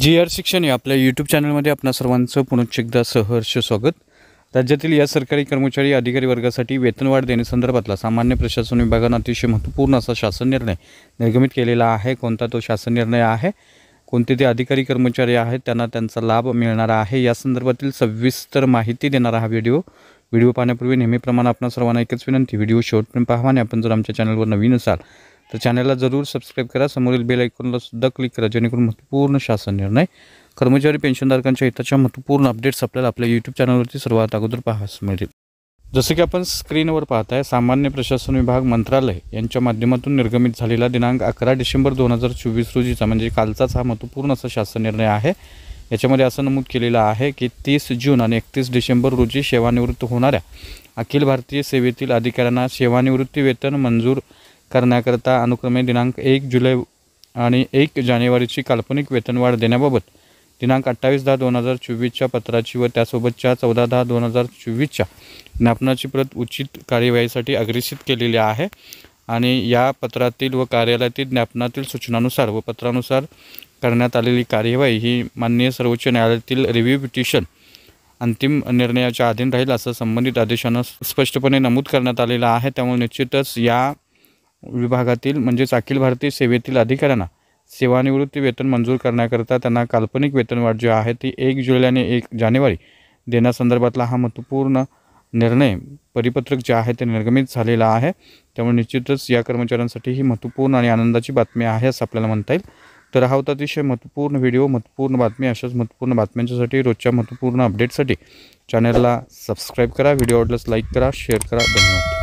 G.R.. शिक्षण या आपल्या यूट्यूब चॅनलमध्ये आपणा सर्वांचं पुनश्च एकदा सहर्ष स्वागत। राज्यातील या सरकारी कर्मचारी अधिकारी वर्गासाठी वेतनवाढ देण्यासंदर्भातला सामान्य प्रशासन विभागाने अतिशय महत्त्वपूर्ण असा शासन निर्णय निर्गमित केलेला आहे। कोणता तो शासन निर्णय आहे, कोणते ते अधिकारी कर्मचारी आहेत त्यांना त्यांचा लाभ मिळणार आहे, या संदर्भातील सविस्तर माहिती देणारा हा व्हिडिओ पाहण्यापूर्वी नेहमीप्रमाणे आपण सर्वांना एकच विनंती, व्हिडिओ शेवटपर्यंत पाहावा आणि आपण जर आमच्या चॅनलवर नवीन असाल तर चॅनलला जरूर सबस्क्राइब करा, समोरील बेल आयकॉनला सुद्धा क्लिक करा, जेणेकरून महत्त्वपूर्ण शासन निर्णय कर्मचारी पेन्शनधारकांच्या हिताच्या महत्त्वपूर्ण अपडेट्स आपल्याला आपल्या यूट्यूब चॅनलवरती सर्वात अगोदर पाहायला मिळतील। जसे की आपण स्क्रीनवर पाहताय, सामान्य प्रशासन विभाग मंत्रालय यांच्या माध्यमातून निर्गमित झालेला दिनांक 11 डिसेंबर 2024 रोजीचा म्हणजे कालचाच हा महत्त्वपूर्ण असा शासन निर्णय आहे। याच्यामध्ये असं नमूद केलेलं आहे की 30 जून आणि 31 डिसेंबर रोजी सेवानिवृत्त होणाऱ्या अखिल भारतीय सेवेतील अधिकाऱ्यांना सेवानिवृत्ती वेतन मंजूर करण्याकरता अनुक्रमे दिनांक 1 जुलै आणि 1 जानेवारीची काल्पनिक वेतनवाढ देण्याबाबत दिनांक 28/10/2024च्या पत्राची व त्यासोबतच्या 14/10/2024च्या ज्ञापनाची प्रत उचित कार्यवाहीसाठी अग्रेषित केलेली आहे आणि या पत्रातील व कार्यालयातील ज्ञापनातील सूचनानुसार व पत्रानुसार करण्यात आलेली कार्यवाही ही माननीय सर्वोच्च न्यायालयातील रिव्ह्यू पिटिशन अंतिम निर्णयाच्या अधीन राहील असं संबंधित आदेशानं स्पष्टपणे नमूद करण्यात आलेलं आहे। त्यामुळे निश्चितच या विभागातील म्हणजेच अखिल भारतीय सेवेतील अधिकाऱ्यांना सेवानिवृत्ती वेतन मंजूर करण्याकरता त्यांना काल्पनिक वेतनवाढ जी आहे ती 1 जुलै आणि 1 जानेवारी देण्यासंदर्भातला हा महत्त्वपूर्ण निर्णय परिपत्रक जे आहे ते निर्गमित झालेला आहे। त्यामुळे निश्चितच या कर्मचाऱ्यांसाठी ही महत्त्वपूर्ण आणि आनंदाची बातमी आहे असं आपल्याला म्हणता येईल। तर हा होता अतिशय महत्त्वपूर्ण व्हिडिओ, महत्त्वपूर्ण बातमी। अशाच महत्त्वपूर्ण बातम्यांसाठी रोजच्या महत्त्वपूर्ण अपडेटसाठी चॅनलला सबस्क्राईब करा, व्हिडिओ आवडल्यास लाईक करा, शेअर करा। धन्यवाद।